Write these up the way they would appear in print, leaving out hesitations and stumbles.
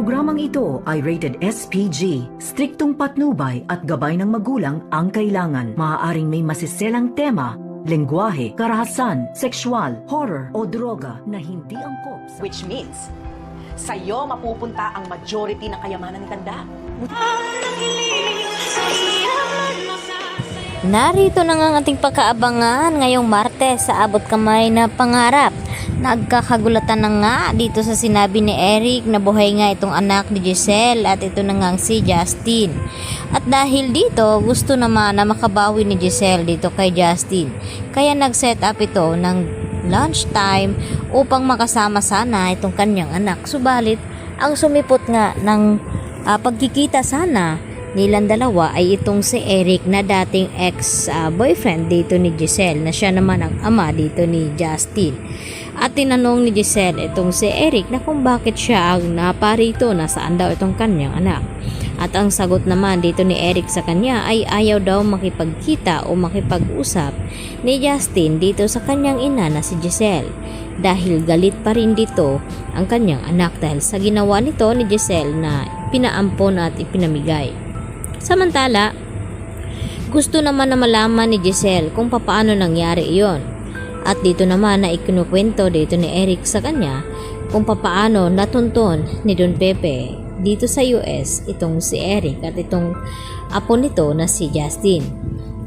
programang ito ay rated SPG. Striktong patnubay at gabay ng magulang ang kailangan. Maaaring may masiselang tema, lengguwahe, karahasan, sexual, horror o droga na hindi angkop sa... Which means, sa'yo mapupunta ang majority ng kayamanan ni Tanda. Narito na nga ang ating pagkaabangan ngayong Martes sa Abot Kamay na Pangarap. Nagkakagulatan na nga dito sa sinabi ni Eric na buhay nga itong anak ni Giselle at ito na nga si Justin. At dahil dito, gusto naman na makabawi ni Giselle dito kay Justin. Kaya nag-set up ito ng lunchtime upang makasama sana itong kanyang anak. Subalit, ang sumipot nga ng pagkikita sana nilang dalawa ay itong si Eric na dating ex-boyfriend dito ni Giselle na siya naman ang ama dito ni Justin. At tinanong ni Giselle itong si Eric na kung bakit siya ang naparito, nasaan daw itong kanyang anak. At ang sagot naman dito ni Eric sa kanya ay ayaw daw makipagkita o makipag-usap ni Justin dito sa kanyang ina na si Giselle. Dahil galit pa rin dito ang kanyang anak dahil sa ginawa nito ni Giselle na pinaampon at ipinamigay. Samantala, gusto naman na malaman ni Giselle kung paano nangyari iyon. At dito naman na ikinukwento dito ni Eric sa kanya kung paano natunton ni Don Pepe dito sa US itong si Eric at itong apo nito na si Justin.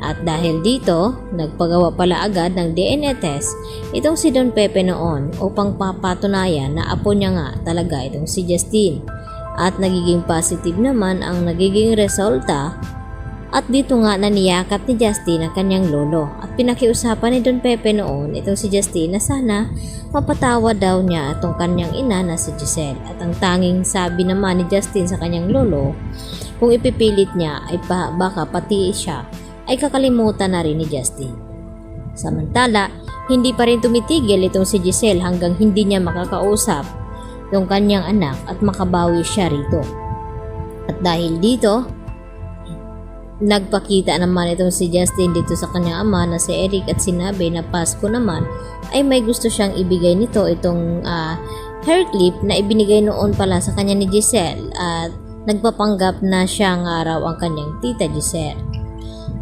At dahil dito, nagpagawa pala agad ng DNA test itong si Don Pepe noon upang papatunayan na apo niya nga talaga itong si Justin. At nagiging positive naman ang nagiging resulta at dito nga naniyakap ni Justin ang kanyang lolo at pinakiusapan ni Don Pepe noon itong si Justin na sana mapatawad daw niya itong kanyang ina na si Giselle. At ang tanging sabi naman ni Justin sa kanyang lolo, kung ipipilit niya ay baka pati siya ay kakalimutan na rin ni Justin. Samantala, hindi pa rin tumitigil itong si Giselle hanggang hindi niya makakausap yung kanyang anak at makabawi siya rito. At dahil dito, nagpakita naman itong si Justin dito sa kanyang ama na si Eric at sinabi na Pasko naman ay may gusto siyang ibigay nito itong hair clip na ibinigay noon pala sa kanya ni Giselle at nagpapanggap na siya nga raw ang kanyang tita Giselle.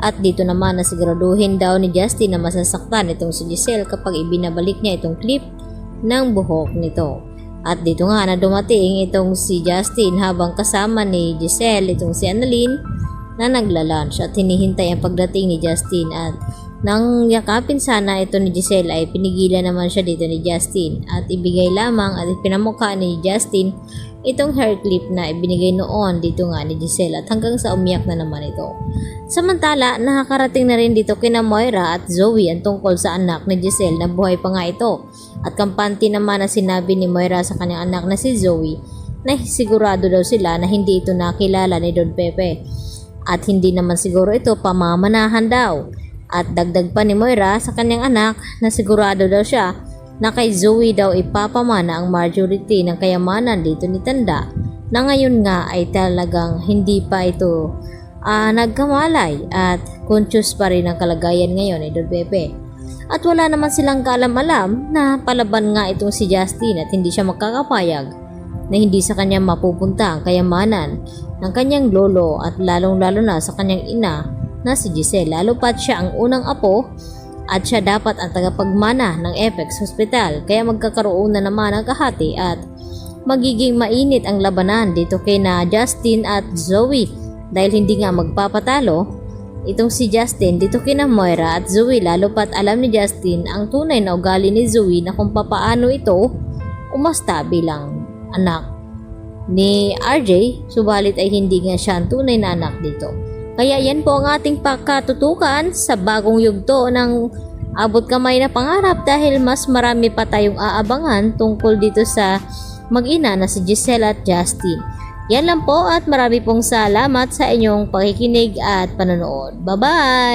At dito naman na siguraduhin daw ni Justin na masasaktan itong si Giselle kapag ibinabalik niya itong clip ng buhok nito. At dito nga na dumating itong si Justin habang kasama ni Giselle itong si Annalyn na nagla-lunch at hinihintay ang pagdating ni Justin at nang yakapin sana ito ni Giselle ay pinigilan naman siya dito ni Justin at ibigay lamang at ipinamukha ni Justin itong hair clip na ibinigay noon dito nga ni Giselle at hanggang sa umiyak na naman ito. Samantala, nakakarating na rin dito kina Moira at Zoe ang tungkol sa anak ni Giselle na buhay pa nga ito. At kampante naman na sinabi ni Moira sa kanyang anak na si Zoe na sigurado daw sila na hindi ito nakilala ni Don Pepe. At hindi naman siguro ito pamamanahan daw. At dagdag pa ni Moira sa kanyang anak na sigurado daw siya na kay Zoe daw ipapamana ang majority ng kayamanan dito ni Tanda na ngayon nga ay talagang hindi pa ito nagkamalay at conscious pa rin ang kalagayan ngayon ni Don Pepe. At wala naman silang kaalam-alam na palaban nga itong si Justin at hindi siya makakapayag na hindi sa kanya mapupunta ang kayamanan ng kanyang lolo at lalong-lalo na sa kanyang ina na si Giselle. Lalo pat siya ang unang apo at siya dapat ang tagapagmana ng Apex Hospital. Kaya magkakaroon na naman ang kahati at magiging mainit ang labanan dito kay na Justin at Zoe dahil hindi nga magpapatalo itong si Justin dito kina Moira at Zoe. Lalo pat alam ni Justin ang tunay na ugali ni Zoe na kung papaano ito umasta bilang anak ni RJ, subalit ay hindi nga siya ang tunay na anak dito. Kaya yan po ang ating pagkatutukan sa bagong yugto ng Abot Kamay na Pangarap dahil mas marami pa tayong aabangan tungkol dito sa mag-ina na si Giselle at Justin. Yan lang po at marami pong salamat sa inyong pakikinig at panonood. Bye-bye!